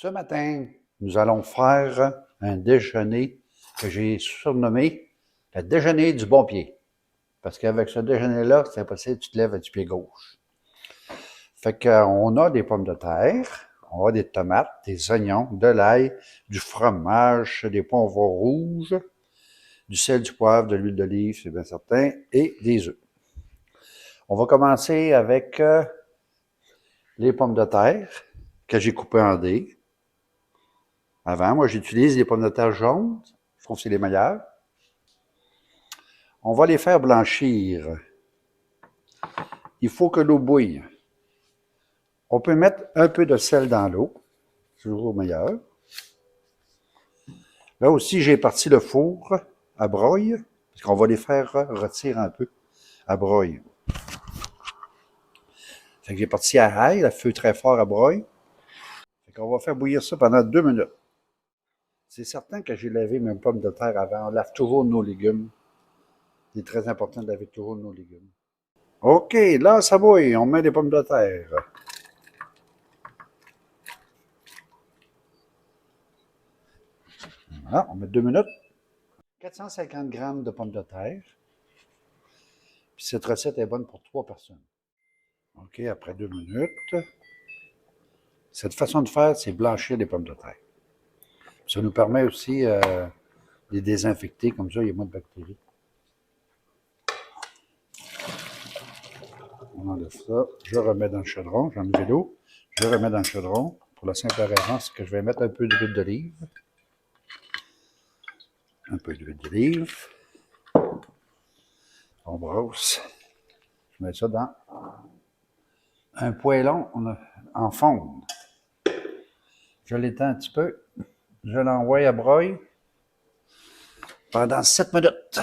Ce matin, nous allons faire un déjeuner que j'ai surnommé le déjeuner du bon pied. Parce qu'avec ce déjeuner-là, c'est impossible, tu te lèves du pied gauche. Fait qu'on a des pommes de terre, on a des tomates, des oignons, de l'ail, du fromage, des poivrons rouges, du sel, du poivre, de l'huile d'olive, c'est bien certain, et des œufs. On va commencer avec les pommes de terre que j'ai coupées en dés. Avant, moi, j'utilise les pommes de terre jaunes. Je trouve que c'est les meilleures. On va les faire blanchir. Il faut que l'eau bouille. On peut mettre un peu de sel dans l'eau. C'est toujours meilleur. Là aussi, j'ai parti le four à broil, parce qu'on va les faire rôtir un peu à broil. Fait que j'ai parti à ail, à feu très fort à broil. Fait qu'on va faire bouillir ça pendant 2 minutes. C'est certain que j'ai lavé mes pommes de terre avant. On lave toujours nos légumes. C'est très important de laver toujours nos légumes. OK, là, ça bouille. On met les pommes de terre. Voilà, on met 2 minutes. 450 grammes de pommes de terre. Puis cette recette est bonne pour 3 personnes. OK, après 2 minutes. Cette façon de faire, c'est blanchir les pommes de terre. Ça nous permet aussi de les désinfecter, comme ça, il y a moins de bactéries. On enlève ça. Je remets dans le chaudron. J'ai enlevé l'eau. Je remets dans le chaudron. Pour la simple raison, c'est que je vais mettre un peu d'huile d'olive. Un peu d'huile d'olive. On brosse. Je mets ça dans un poêlon en fonte. Je l'étends un petit peu. Je l'envoie à broil pendant 7 minutes.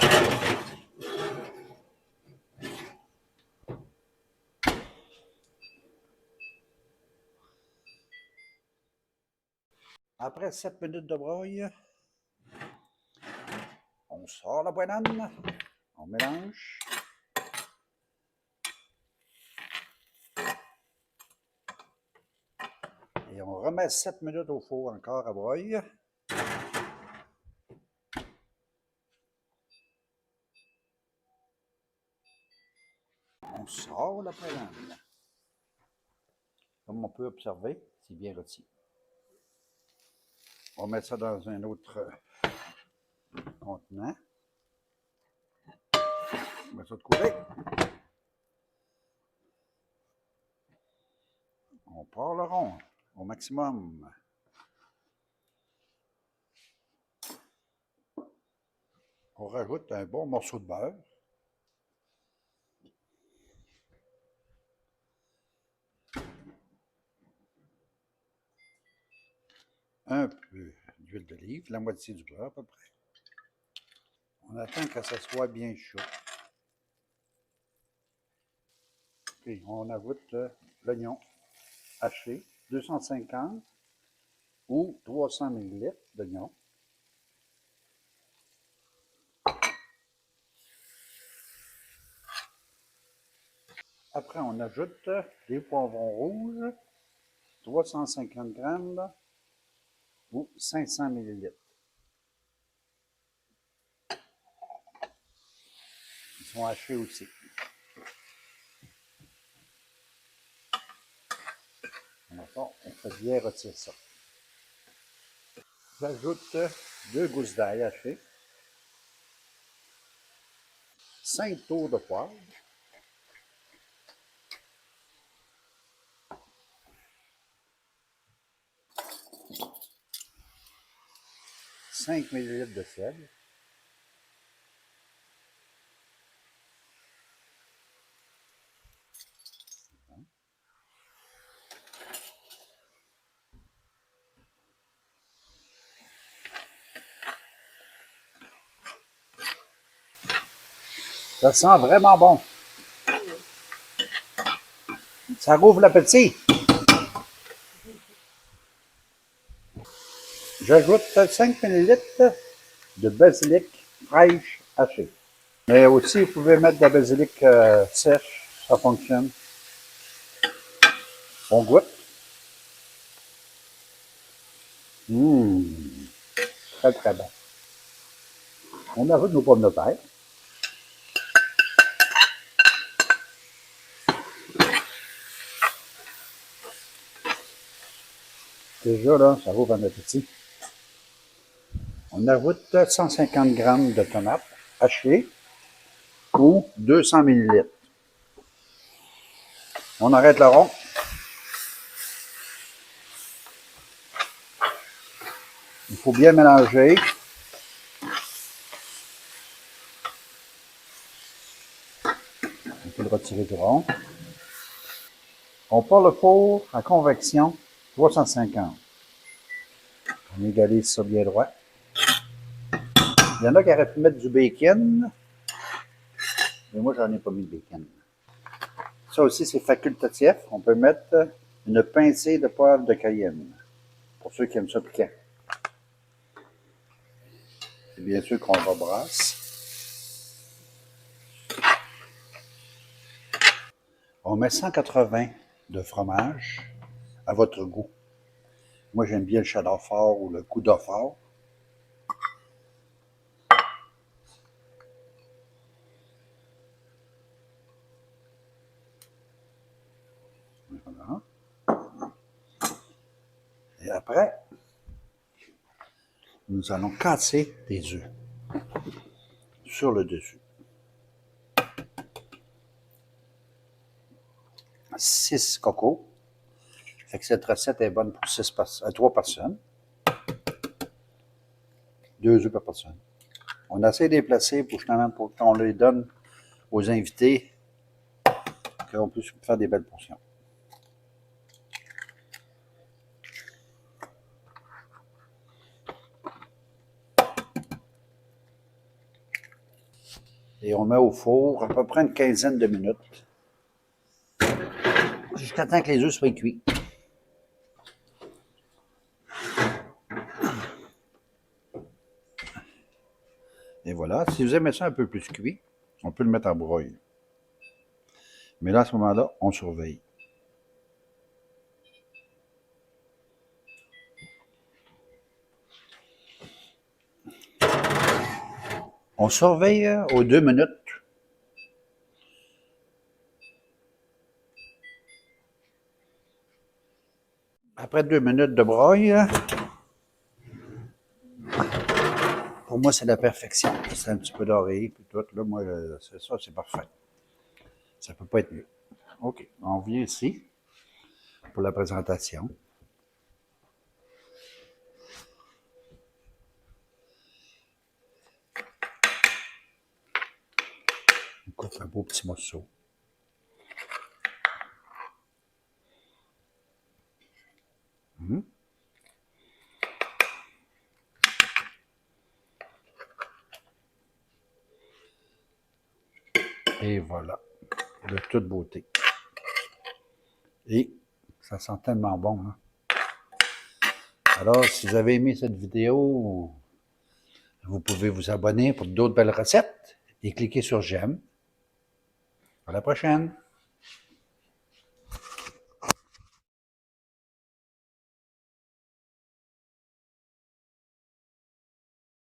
Après 7 minutes de broil, on sort la banane, on mélange. Et on remet 7 minutes au four encore à broil. On sort la banane. Comme on peut observer, c'est bien rôti. On met ça dans un autre contenant. On met ça de côté. On part le rond au maximum. On rajoute un bon morceau de beurre. Un peu d'huile d'olive, la moitié du beurre à peu près. On attend que ça soit bien chaud. Puis on ajoute l'oignon haché, 250 ou 300 ml d'oignon. Après, on ajoute les poivrons rouges, 350 grammes ou 500 ml. Ils sont hachés aussi. D'accord, on fait bien rôtir ça. J'ajoute 2 gousses d'ail hachées, 5 tours de poivre, 5 ml de sel, ça sent vraiment bon. Ça rouvre l'appétit. J'ajoute 5 ml de basilic fraîche hachée. Mais aussi, vous pouvez mettre de la basilic sèche, ça fonctionne. On goûte. Très, très bon. On ajoute nos pommes de terre. Déjà, là, ça vaut un appétit. On ajoute 150 grammes de tomates hachées ou 200 millilitres. On arrête le rond. Il faut bien mélanger. On peut le retirer du rond. On part le four à convection 350. On égalise ça bien droit. Il y en a qui auraient pu mettre du bacon, mais moi, j'en ai pas mis de bacon. Ça aussi, c'est facultatif. On peut mettre une pincée de poivre de Cayenne, pour ceux qui aiment ça piquant. Et bien sûr qu'on rebrasse. On met 180 de fromage à votre goût. Moi, j'aime bien le cheddar fort ou le gouda fort. Voilà. Et après, nous allons casser des œufs sur le dessus. 6 cocos. Fait que cette recette est bonne pour 3 personnes. 2 œufs par personne. On essaie de les placer pour qu'on les donne aux invités, qu'on puisse faire des belles portions. Et on met au four à peu près une quinzaine de minutes, jusqu'à temps que les œufs soient cuits. Et voilà, si vous aimez ça un peu plus cuit, on peut le mettre en broil. Mais là, à ce moment-là, on surveille. On surveille aux 2 minutes. Après 2 minutes de broil, pour moi, c'est la perfection. C'est un petit peu doré, puis tout. Là, moi, c'est ça, c'est parfait. Ça peut pas être mieux. OK, on vient ici pour la présentation. On coupe un beau petit morceau. Et voilà, de toute beauté. Et ça sent tellement bon. Hein? Alors, si vous avez aimé cette vidéo, vous pouvez vous abonner pour d'autres belles recettes et cliquer sur j'aime. À la prochaine!